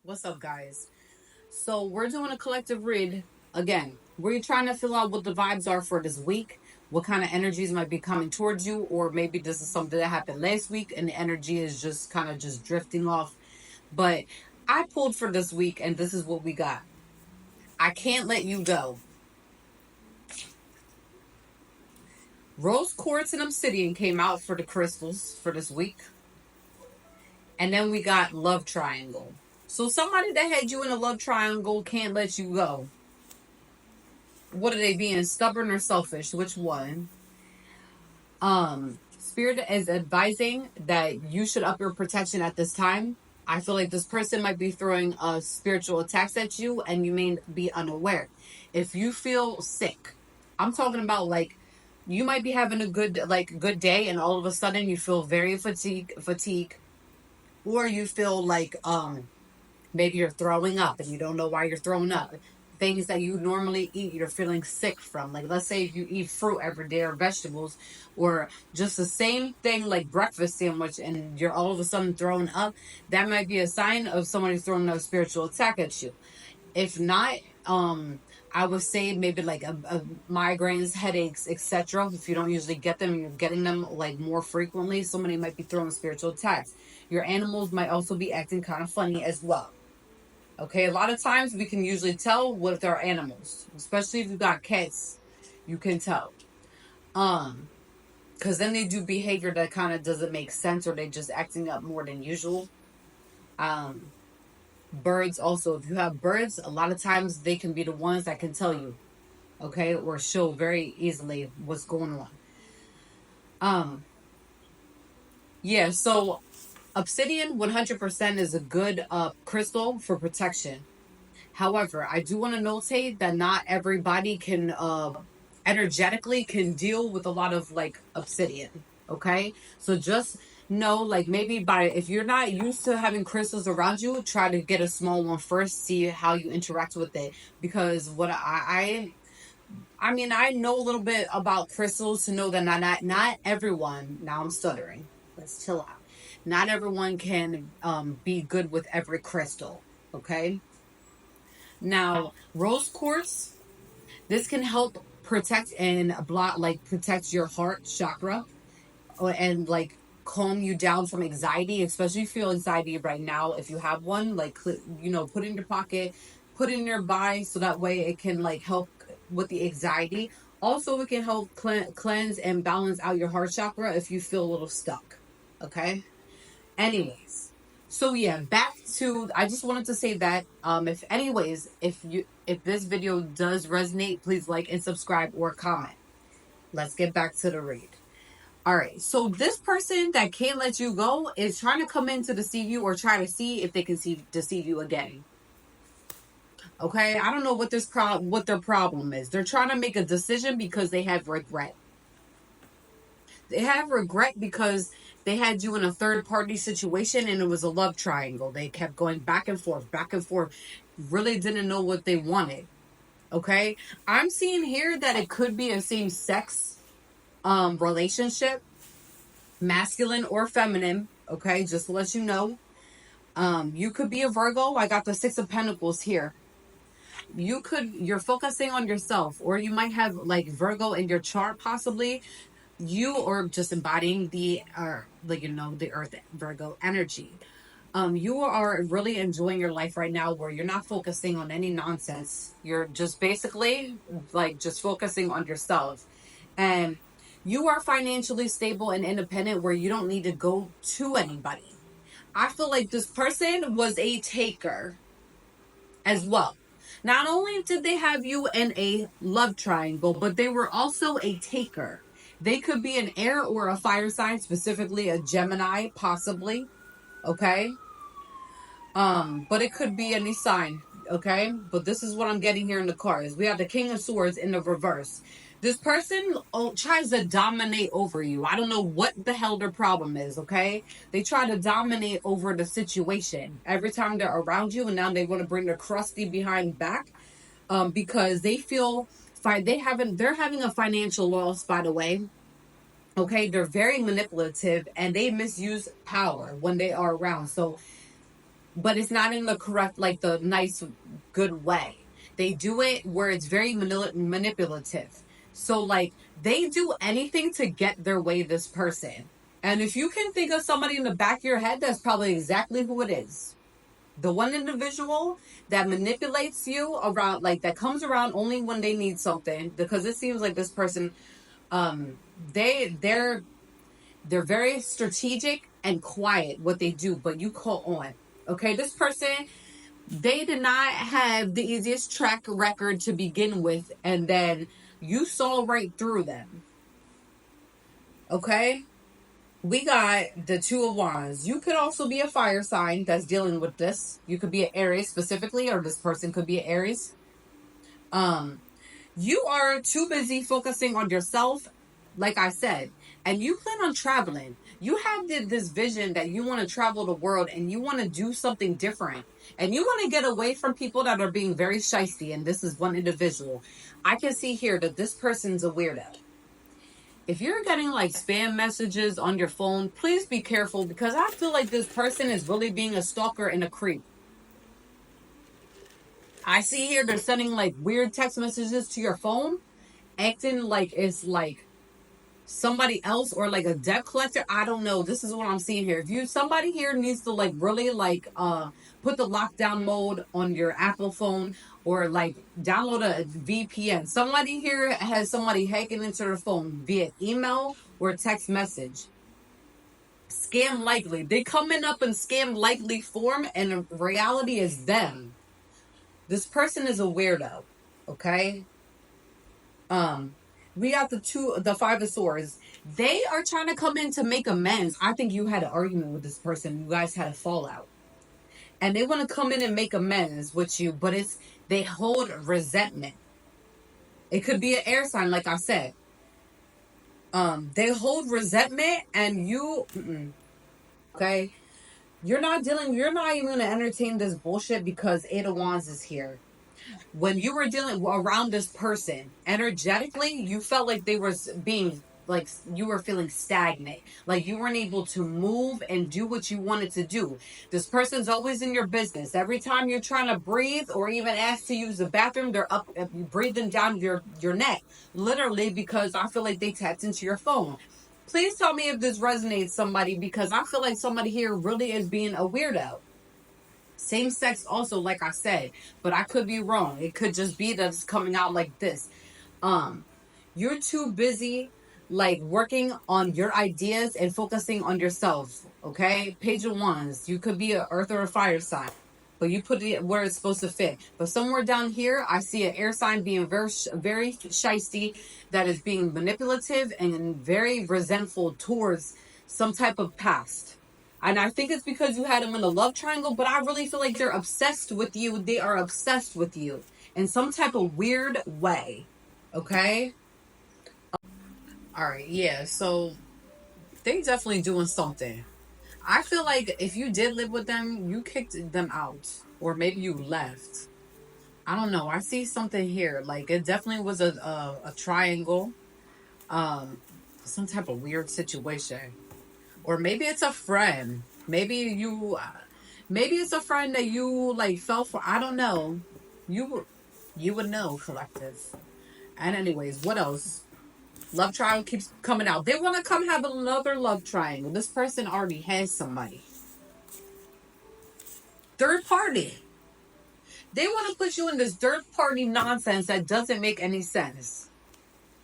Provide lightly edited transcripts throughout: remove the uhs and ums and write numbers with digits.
What's up, guys? So, we're doing a collective read again. We're trying to fill out what the vibes are for this week, what kind of energies might be coming towards you, or maybe this is something that happened last week and the energy is just kind of just drifting off. But I pulled for this week, and this is what we got. I can't let you go. Rose quartz and obsidian came out for the crystals for this week. And then we got love triangle. So somebody that had you in a love triangle can't let you go. What are they being, stubborn or selfish? Which one? Spirit is advising that you should up your protection at this time. I feel like this person might be throwing spiritual attacks at you and you may be unaware. If you feel sick, I'm talking about like you might be having a good day and all of a sudden you feel very fatigue, or you feel like maybe you're throwing up and you don't know why you're throwing up. Things that you normally eat, you're feeling sick from. Like, let's say if you eat fruit every day or vegetables, or just the same thing like breakfast sandwich, and you're all of a sudden throwing up, that might be a sign of somebody throwing a spiritual attack at you. If not, I would say maybe like a migraines, headaches, etc. If you don't usually get them, you're getting them like more frequently, somebody might be throwing spiritual attacks. Your animals might also be acting kind of funny as well. Okay, a lot of times we can usually tell with our animals, especially if you've got cats, you can tell. Because then they do behavior that kind of doesn't make sense, or they just acting up more than usual. Um, Birds also, if you have birds, a lot of times they can be the ones that can tell you, okay, or show very easily what's going on. Um, yeah, so obsidian 100% is a good crystal for protection. However, I do want to notate that not everybody can energetically can deal with a lot of like obsidian. Okay, so just know, like, maybe by, if you're not used to having crystals around you, try to get a small one first, see how you interact with it. Because what I mean, I know a little bit about crystals to know that not everyone. Now I'm stuttering. Let's chill out. Not everyone can be good with every crystal. Okay. Now, rose quartz, this can help protect and block, like protect your heart chakra, and like calm you down from anxiety, especially if you feel anxiety right now. If you have one, like, put in your pocket, put it nearby, so that way it can like help with the anxiety. Also, it can help cleanse and balance out your heart chakra if you feel a little stuck. Okay. Anyways, so yeah, back to, I just wanted to say that if this video does resonate, please like and subscribe or comment. Let's get back to the read. All right, so this person that can't let you go is trying to come in to deceive you, or try to see if they can deceive you again. Okay, I don't know what their problem is. They're trying to make a decision because they have regret. They have regret because they had you in a third party situation and it was a love triangle. They kept going back and forth, really didn't know what they wanted. Okay, I'm seeing here that it could be a same sex relationship, masculine or feminine. Okay, just to let you know. You could be a Virgo. I got the Six of Pentacles here. You're focusing on yourself, or you might have like Virgo in your chart, possibly. You, or just embodying the the earth Virgo energy. You are really enjoying your life right now, where you're not focusing on any nonsense. You're just basically like just focusing on yourself, and you are financially stable and independent, where you don't need to go to anybody. I feel like this person was a taker as well. Not only did they have you in a love triangle, but they were also a taker. They could be an air or a fire sign, specifically a Gemini, possibly. Okay. But it could be any sign. Okay. But this is what I'm getting here in the cards. We have the King of Swords in the reverse. This person tries to dominate over you. I don't know what the hell their problem is, okay? They try to dominate over the situation every time they're around you, and now they want to bring their crusty behind back, because they feel fine. They're having a financial loss, by the way. Okay, they're very manipulative and they misuse power when they are around. So but it's not in the correct, like the nice, good way. They do it where it's very manipulative. So, like, they do anything to get their way, this person. And if you can think of somebody in the back of your head, that's probably exactly who it is. The one individual that manipulates you around, like, that comes around only when they need something, because it seems like this person, they're very strategic and quiet what they do, but you call on. Okay, this person, they did not have the easiest track record to begin with, and then you saw right through them. Okay, we got the Two of Wands. You could also be a fire sign that's dealing with this. You could be an Aries specifically, or this person could be an Aries. Um, you are too busy focusing on yourself, like I said, and you plan on traveling. You have this vision that you want to travel the world and you want to do something different. And you want to get away from people that are being very shisty. And this is one individual. I can see here that this person's a weirdo. If you're getting like spam messages on your phone, please be careful, because I feel like this person is really being a stalker and a creep. I see here they're sending like weird text messages to your phone, acting like it's like somebody else or like a debt collector. I don't know. This is what I'm seeing here. If you somebody here needs to like really like put the lockdown mode on your Apple phone, or like download a VPN. Somebody here has somebody hacking into their phone via email or text message. Scam likely. They coming up in scam likely form, and in reality is them. This person is a weirdo. Okay? Um, we got the Five of Swords. They are trying to come in to make amends. I think you had an argument with this person. You guys had a fallout, and they want to come in and make amends with you. But they hold resentment. It could be an air sign, like I said. They hold resentment, and you, okay. You're not dealing. You're not even gonna entertain this bullshit because Eight of Wands is here. When you were dealing around this person energetically, you felt like they were being like, you were feeling stagnant, like you weren't able to move and do what you wanted to do. This person's always in your business. Every time you're trying to breathe or even ask to use the bathroom, they're up breathing down your neck, literally, because I feel like they tapped into your phone. Please tell me if this resonates, somebody, because I feel like somebody here really is being a weirdo. Same sex also, like I said, but I could be wrong. It could just be that it's coming out like this. Um, you're too busy like working on your ideas and focusing on yourself. Okay, Page of Wands. You could be an earth or a fire sign, but you put it where it's supposed to fit. But somewhere down here, I see an air sign being very shisty, that is being manipulative and very resentful towards some type of past. And I think it's because you had them in a love triangle, but I really feel like they're obsessed with you. They are obsessed with you in some type of weird way. Okay? All right, yeah. So they definitely doing something. I feel like if you did live with them, you kicked them out, or maybe you left. I don't know. I see something here. Like, it definitely was a triangle, um, some type of weird situation, or maybe it's a friend. Maybe it's a friend that you like fell for. I don't know. You would know, collective. And anyways, what else? Love triangle keeps coming out. They want to come have another love triangle. This person already has somebody. Third party. They want to put you in this third party nonsense that doesn't make any sense.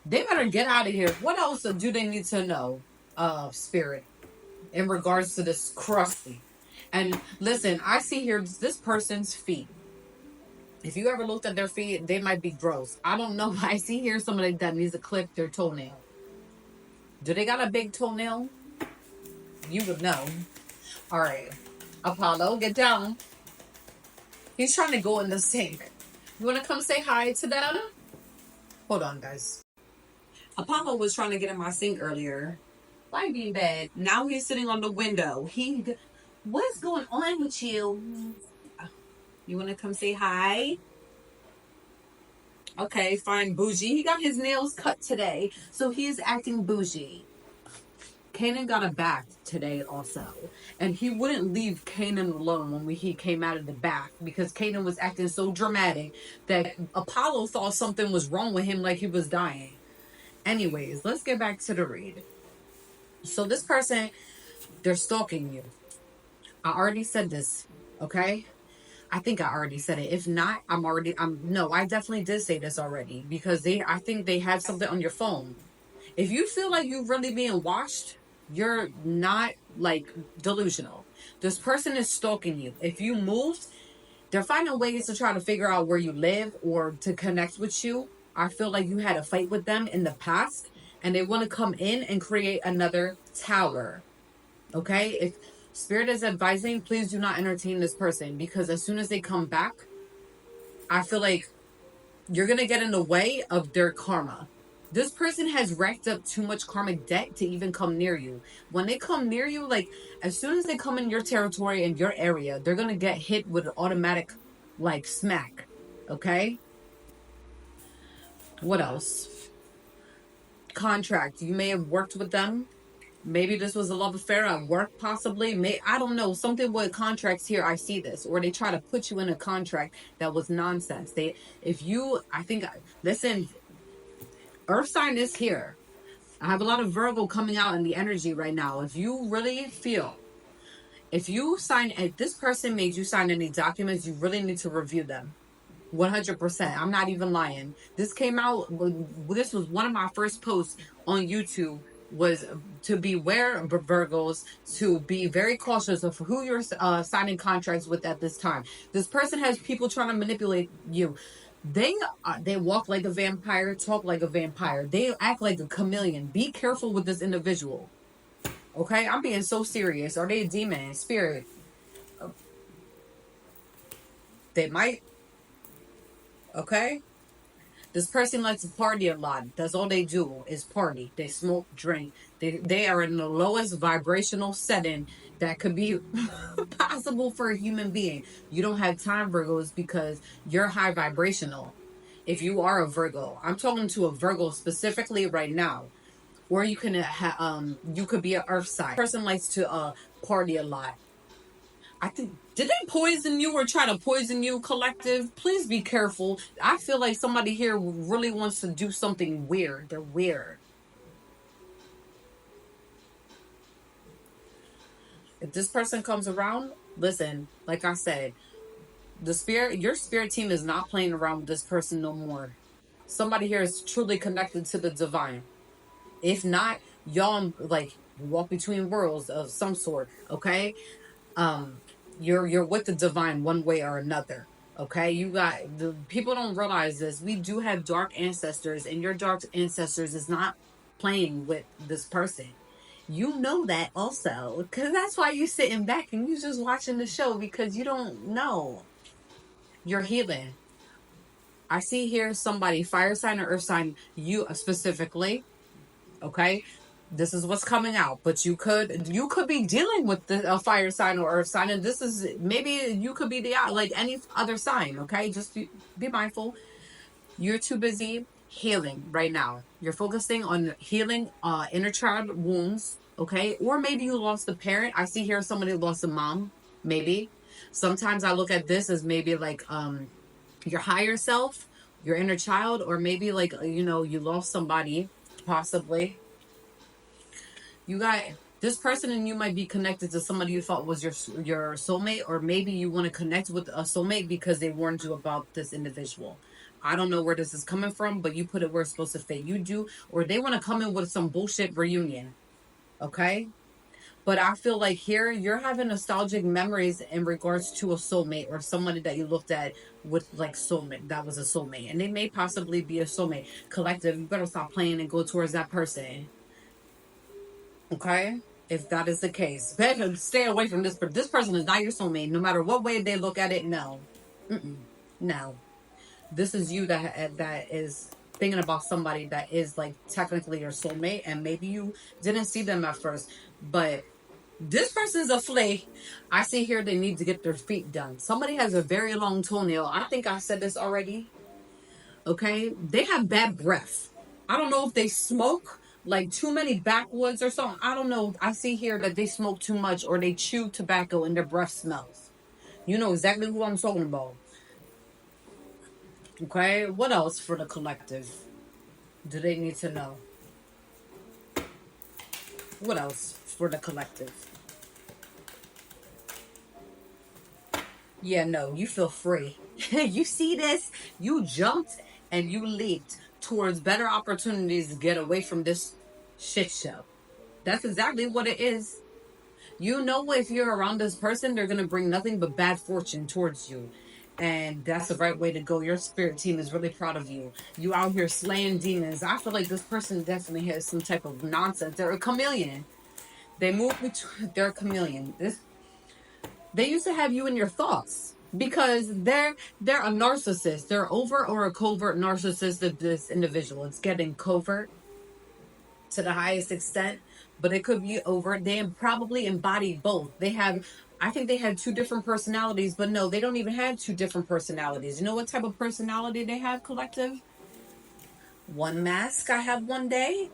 They better get out of here. What else do they need to know, spirit, in regards to this crusty? And listen, I see here this person's feet. If you ever looked at their feet, they might be gross. I don't know. I see here somebody that needs to clip their toenail. Do they got a big toenail? You would know. All right. Apollo, get down. He's trying to go in the sink. You want to come say hi to them? Hold on, guys. Apollo was trying to get in my sink earlier. Why being bad? Now he's sitting on the window. What's going on with you? You want to come say hi? Okay, fine, bougie. He got his nails cut today, so he is acting bougie. Kanan got a bath today also. And he wouldn't leave Kanan alone when he came out of the bath because Kanan was acting so dramatic that Apollo thought something was wrong with him, like he was dying. Anyways, let's get back to the read. So this person, they're stalking you. I already said this, okay? I think I already said it. If not, no, I definitely did say this already because I think they have something on your phone. If you feel like you're really being watched, you're not like delusional. This person is stalking you. If you moved, they're finding ways to try to figure out where you live or to connect with you. I feel like you had a fight with them in the past and they want to come in and create another tower. Okay? If Spirit is advising, please do not entertain this person because as soon as they come back, I feel like you're going to get in the way of their karma. This person has racked up too much karmic debt to even come near you. When they come near you, like as soon as they come in your territory and your area, they're going to get hit with an automatic like smack. Okay? What else? Contract. You may have worked with them. Maybe this was a love affair at work, possibly. I don't know. Something with contracts here. I see this, or they try to put you in a contract that was nonsense. Listen, Earth sign is here. I have a lot of Virgo coming out in the energy right now. If you really feel, if this person made you sign any documents, you really need to review them. 100%. I'm not even lying. This came out. This was one of my first posts on YouTube. Was to beware Virgos, to be very cautious of who you're signing contracts with at this time. This person has people trying to manipulate you. They walk like a vampire, talk like a vampire. They act like a chameleon. Be careful with this individual. Okay, I'm being so serious. Are they a demon, spirit? They might. Okay. This person likes to party a lot. That's all they do is party. They smoke, drink. They are in the lowest vibrational setting that could be possible for a human being. You don't have time, Virgos, because you're high vibrational. If you are a Virgo, I'm talking to a Virgo specifically right now. Or you can you could be an Earth sign. Person likes to party a lot. I think, did they poison you or try to poison you, collective? Please be careful. I feel like somebody here really wants to do something weird. They're weird. If this person comes around, listen, like I said, your spirit team is not playing around with this person no more. Somebody here is truly connected to the divine. If not, y'all like walk between worlds of some sort, okay? You're with the divine one way or another. Okay, you got the people don't realize this. We do have dark ancestors, and your dark ancestors is not playing with this person. You know that also, because that's why you sitting back and you just watching the show because you don't know. You're healing. I see here somebody fire sign or earth sign, you specifically. Okay, this is what's coming out, but you could be dealing with a fire sign or earth sign, and this is maybe you could be like any other sign. Okay, just be mindful. You're too busy healing right now. You're focusing on healing inner child wounds. Okay, or maybe you lost a parent. I see here somebody lost a mom. Maybe sometimes I look at this as maybe like your higher self, your inner child, or maybe like you lost somebody possibly. You got this person and you might be connected to somebody you thought was your soulmate, or maybe you want to connect with a soulmate because they warned you about this individual. I don't know where this is coming from, but you put it where it's supposed to fit. You do, or they want to come in with some bullshit reunion. Okay? But I feel like here you're having nostalgic memories in regards to a soulmate or somebody that you looked at with like soulmate that was a soulmate. And they may possibly be a soulmate. Collective, you better stop playing and go towards that person. Okay? If that is the case, better stay away from this. But this person is not your soulmate, no matter what way they look at it. No, no. This is you that is thinking about somebody that is like technically your soulmate, and maybe you didn't see them at first, but this person's a flake. I see here they need to get their feet done. Somebody has a very long toenail. I think I said this already. Okay, they have bad breath. I don't know if they smoke like too many backwoods or something. I don't know. I see here that they smoke too much or they chew tobacco and their breath smells. You know exactly who I'm talking about. Okay, what else for the collective do they need to know? What else for the collective? Yeah, no, you feel free. You see this? You jumped and you leaped towards better opportunities to get away from this shit show. That's exactly what it is. You know, if you're around this person, they're going to bring nothing but bad fortune towards you. And that's the right way to go. Your spirit team is really proud of you. You out here slaying demons. I feel like this person definitely has some type of nonsense. They're a chameleon. They move between, they're a chameleon. They used to have you in your thoughts because they're a narcissist. They're overt or a covert narcissist of this individual. It's getting covert to the highest extent, but it could be overt. They probably embody both. I think they had two different personalities, but no, they don't even have two different personalities. You know what type of personality they have, collective? One mask I have one day.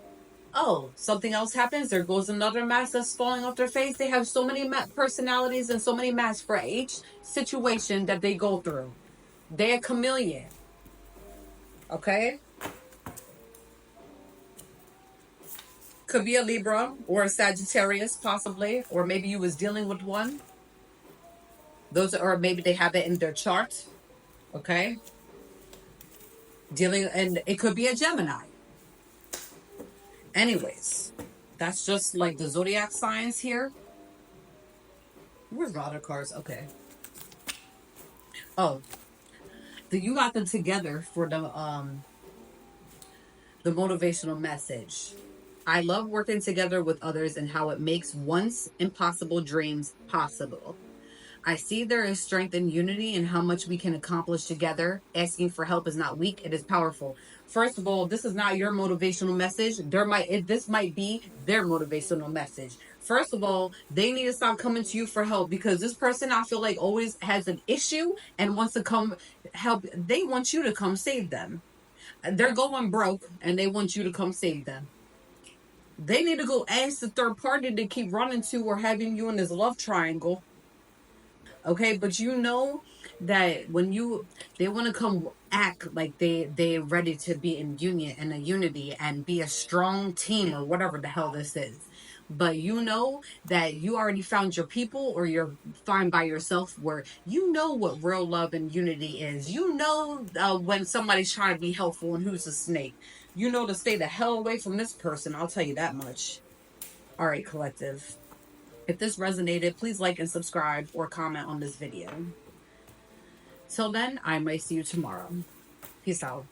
Oh, something else happens. There goes another mask that's falling off their face. They have so many personalities and so many masks for each situation that they go through. They're a chameleon. Okay? Could be a Libra or a Sagittarius, possibly. Or maybe you was dealing with one. Or maybe they have it in their chart. Okay? And it could be a Gemini. Anyways, that's just like the zodiac signs here. Where's the other cards? Okay. Oh, you got them together for the motivational message. I love working together with others and how it makes once impossible dreams possible. I see there is strength in unity and how much we can accomplish together. Asking for help is not weak, it is powerful. First of all, this is not your motivational message. This might be their motivational message. First of all, they need to stop coming to you for help because this person I feel like always has an issue and wants to come help. They want you to come save them. They're going broke and they want you to come save them. They need to go ask the third party to keep running to or having you in this love triangle. Okay, but you know that they want to come act like they're ready to be in union and a unity and be a strong team or whatever the hell this is. But you know that you already found your people or you're fine by yourself where you know what real love and unity is. You know when somebody's trying to be helpful and who's a snake. You know to stay the hell away from this person. I'll tell you that much. All right, collective. If this resonated, please like and subscribe or comment on this video. Till then, I might see you tomorrow. Peace out.